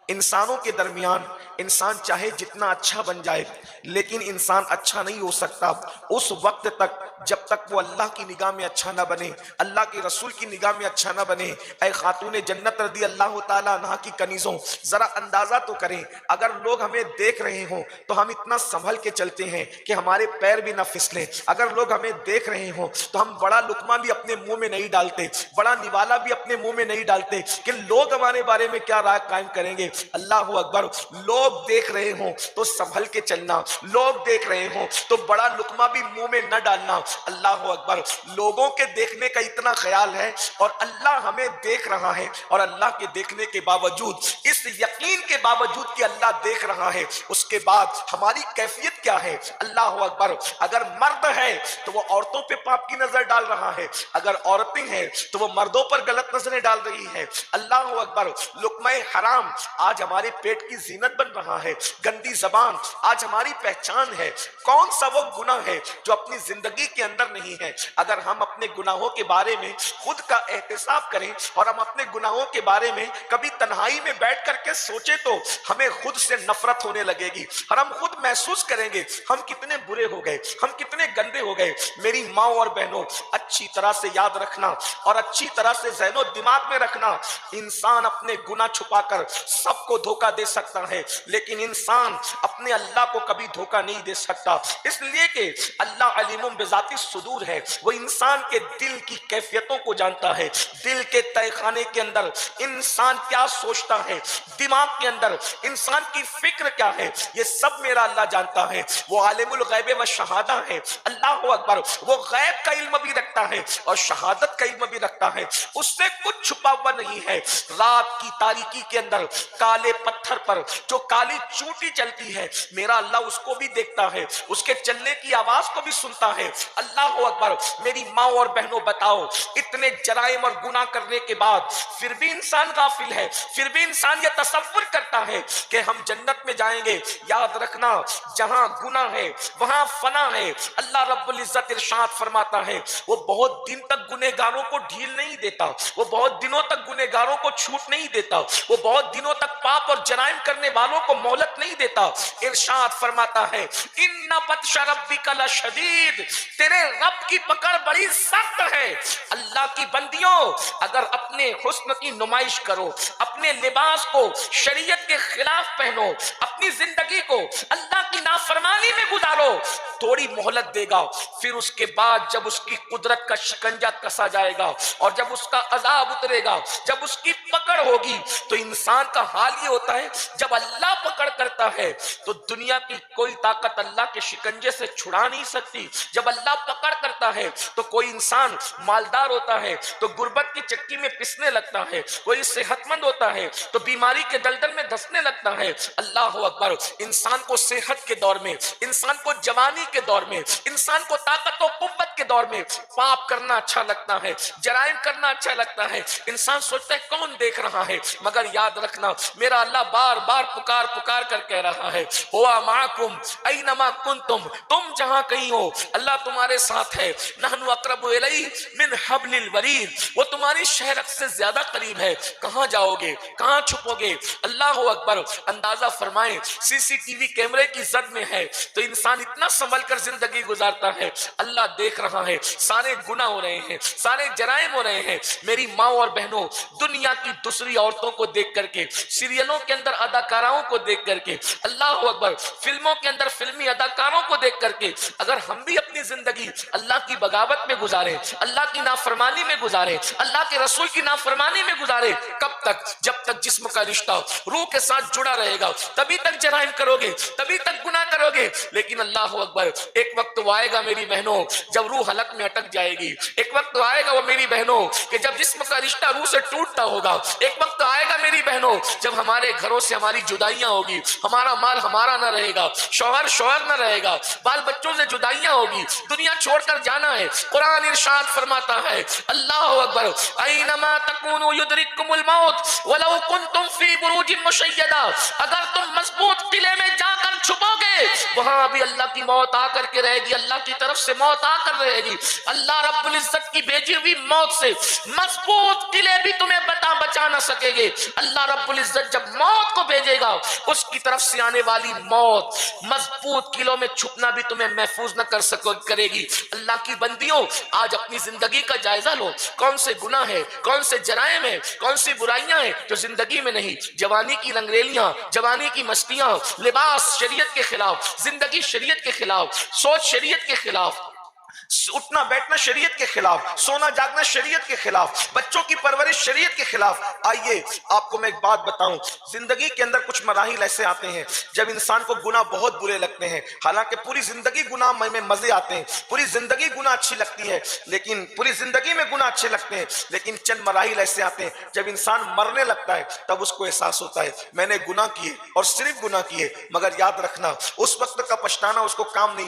انسانوں کے درمیان انسان چاہے جتنا اچھا بن جائے لیکن انسان اچھا نہیں ہو سکتا اس وقت تک جب تک وہ اللہ کی نگاہ میں اچھا نہ بنے، اللہ کے رسول کی نگاہ میں اچھا نہ بنے۔ اے خاتون جنت رضی اللہ تعالیٰ عنہ کی کنیزوں، ذرا اندازہ تو کریں، اگر لوگ ہمیں دیکھ رہے ہوں تو ہم اتنا سنبھل کے چلتے ہیں کہ ہمارے پیر بھی نہ پھسلیں۔ اگر لوگ ہمیں دیکھ رہے ہوں تو ہم بڑا لقمہ بھی اپنے منہ میں نہیں ڈالتے، بڑا نوالا بھی اپنے منہ میں نہیں ڈالتے کہ لوگ ہمارے بارے میں کیا رائے قائم کریں گے۔ اللہ اکبر، لوگ دیکھ رہے ہوں تو سنبھل کے چلنا، لوگ دیکھ رہے ہوں تو بڑا لقمہ بھی منہ میں نہ ڈالنا۔ اللہ اکبر، لوگوں کے دیکھنے کا اتنا خیال ہے اور اللہ ہمیں دیکھ رہا ہے، اور اللہ کے دیکھنے کے باوجود، اس یقین کے باوجود کہ اللہ دیکھ رہا ہے، اس کے بعد ہماری کیفیت کیا ہے؟ اللہ اکبر، اگر مرد ہے تو وہ عورتوں پہ پاپ کی نظر ڈال رہا ہے، اگر عورتیں ہیں تو وہ مردوں پر غلط نظریں ڈال رہی ہے۔ اللہ اکبر، لقمہ حرام آج ہمارے پیٹ کی زینت بن رہا ہے، گندی زبان آج ہماری پہچان ہے۔ کون سا وہ گناہ ہے جو اپنی زندگی کے اندر نہیں ہے؟ اگر ہم اپنے گناہوں کے بارے میں خود کا احتساب کریں اور ہم اپنے گناہوں کے بارے میں کبھی تنہائی میں بیٹھ کر کے سوچیں تو ہمیں خود سے نفرت ہونے لگے گی، اور ہم خود محسوس کریں گے ہم کتنے برے ہو گئے، ہم کتنے گندے ہو گئے۔ میری ماں اور بہنوں، اچھی طرح سے یاد رکھنا اور اچھی طرح سے ذہن و دماغ میں رکھنا، انسان اپنے گناہ چھپا کر سب کو دھوکہ دے سکتا ہے لیکن انسان اپنے اللہ کو کبھی دھوکہ نہیں دے سکتا، اس لیے کہ اللہ علیم بذات الصدور ہے، وہ انسان کے دل کی کیفیتوں کو جانتا ہے، دل کے تہہ خانے کے اندر انسان کیا سوچتا ہے، دماغ کے اندر انسان کی فکر کیا ہے، یہ سب میرا اللہ جانتا ہے۔ وہ عالم الغیب و شہادہ ہے، اللہ اکبر، وہ غیب کا علم بھی رکھتا ہے اور شہادت کا علم بھی رکھتا ہے، اس سے کچھ چھپا ہوا نہیں ہے۔ رات کی تاریکی کے اندر کالے پتھر پر جو کالی چونٹی چلتی ہے، میرا اللہ اس کو بھی دیکھتا ہے، اس کے چلنے کی آواز کو بھی سنتا ہے۔ اللہ اکبر، میری ماں اور بہنوں بتاؤ، اتنے جرائم اور گناہ کرنے کے بعد پھر بھی انسان غافل ہے، پھر بھی انسان یہ تصور کرتا ہے کہ ہم جنت میں جائیں گے۔ یاد رکھنا، جہاں گناہ ہے وہاں فنا ہے۔ اللہ رب العزت ارشاد فرماتا ہے وہ بہت دن تک گنہگاروں کو ڈھیل نہیں دیتا، وہ بہت دنوں تک گنہگاروں کو چھوٹ نہیں دیتا، وہ بہت دنوں تک پاپ اور جرائم کرنے والوں کو مہلت نہیں دیتا۔ ارشاد فرماتا ہے ان بطش ربک لشدید، تیرے رب کی پکڑ بڑی سخت ہے۔ اللہ کی بندیوں، اگر اپنے حسن کی نمائش کرو، اپنے لباس کو شریعت کے خلاف پہنو، اپنی زندگی کو اللہ کی نافرمانی میں گزارو، تھوڑی مہلت دے گا، پھر اس کے بعد جب اس کی قدرت کا شکنجہ کسا جائے گا اور جب اس کا عذاب اترے گا، جب اس کی پکڑ ہوگی، تو انسان کا حال یہ ہوتا ہے جب اللہ پکڑ کرتا ہے تو دنیا کی کوئی طاقت اللہ کے شکنجے سے چھڑا نہیں سکتی۔ جب اللہ پکڑ کرتا ہے تو کوئی انسان مالدار ہوتا ہے تو غربت کی چکی میں پسنے لگتا ہے، کوئی صحت مند ہوتا ہے تو بیماری کے دلدل میں دھسنے لگتا ہے۔ اللہ اکبر، انسان کو صحت کے دور میں، انسان کو جوانی کے دور میں، انسان کو طاقت و قوت کے دور میں پاپ کرنا اچھا لگتا ہے، جرائم کرنا اچھا لگتا ہے۔ انسان سوچتا ہے کون دیکھ رہا ہے، مگر یاد رکھنا میرا اللہ بار بار پکار پکار کر کہہ رہا ہے ہوا معکم اینما کنتم، تم جہاں کہیں ہو اللہ تمہارے ساتھ ہے۔ نحن اقرب الیہ من حبل الورید، وہ تمہاری شہرک سے زیادہ قریب ہے۔ کہاں جاؤ گے، کہاں چھپو گے؟ اللہ اکبر، اندازہ فرمائیں سی سی ٹی وی کیمرے کی زد میں ہے تو انسان اتنا سنبھل کر زندگی گزارتا ہے، اللہ دیکھ رہا ہے، سارے گناہ ہو رہے ہیں، سارے جرائم ہو رہے ہیں۔ میری ماں اور بہنوں، دنیا کی دوسری عورتوں کو دیکھ کر کے، سیریلوں کے اندر اداکاراؤں کو دیکھ کر کے، اللہ اکبر، فلموں کے اندر فلمی اداکاروں کو دیکھ کر کے اگر ہم بھی اپنی زندگی اللہ کی بغاوت میں گزاریں، اللہ کی نافرمانی میں گزاریں، اللہ کے رسول کی نافرمانی میں گزاریں، کب تک؟ جب تک جسم کا رشتہ روح کے ساتھ جڑا رہے گا تبھی تک جرائم کرو گے، تبھی تک گناہ کرو گے۔ لیکن اللہ اکبر، ایک وقت وہ آئے گا میری بہنوں جب روح حلق میں اٹک جائے گی، ایک وقت آئے گا وہ میری بہنوں کہ جب جسم کا رشتہ روح سے ٹوٹتا ہوگا، ایک وقت آئے گا میری بہنوں جب ہمارے گھروں سے ہماری جدائیاں ہوگی، ہمارا مال ہمارا نہ رہے گا، شوہر شوہر نہ رہے گا، بال بچوں سے جدائیاں ہوگی، دنیا چھوڑ کر جانا ہے۔ قرآن ارشاد فرماتا ہے اللہ اکبر اینما تکونوا یدرککم الموت ولو کنتم فی بروج مشیدہ، اگر تم مضبوط قلعے میں جا کر چھپو گے گے وہاں بھی اللہ کی موت آ کر کے رہے گی، اللہ کی طرف سے موت آ کر رہے گی۔ اللہ رب العزت کی بھیجی ہوئی موت سے مضبوط قلعے بھی تمہیں بچا نہ سکے گے۔ اللہ رب العزت جب موت کو بھیجے گا اس کی طرف سے آنے والی موت مضبوط قلعوں میں چھپنا بھی تمہیں محفوظ نہ کرے گی۔ اللہ کی بندیوں، آج اپنی زندگی کا جائزہ لو، کون سے گناہ ہیں، کون سے جرائم ہیں، کون سی برائیاں ہیں جو زندگی میں نہیں۔ جوانی کی رنگریلیاں، جوانی کی مستیاں، لباس شریعت کے خلاف، زندگی شریعت کے خلاف، سوچ شریعت کے خلاف، اٹھنا بیٹھنا شریعت کے خلاف، سونا جاگنا شریعت کے خلاف، بچوں کی پرورش شریعت کے خلاف۔ آئیے آپ کو میں ایک بات بتاؤں، زندگی کے اندر کچھ مراحل ایسے آتے ہیں جب انسان کو گناہ بہت برے لگتے ہیں، حالانکہ پوری زندگی گناہ میں مزے آتے ہیں، پوری زندگی گناہ اچھی لگتی ہے، لیکن پوری زندگی میں گناہ اچھے لگتے ہیں، لیکن چند مراحل ایسے آتے ہیں جب انسان مرنے لگتا ہے تب اس کو احساس ہوتا ہے میں نے گناہ کیے اور صرف گناہ کیے، مگر یاد رکھنا اس وقت کا پچھتانا اس کو کام نہیں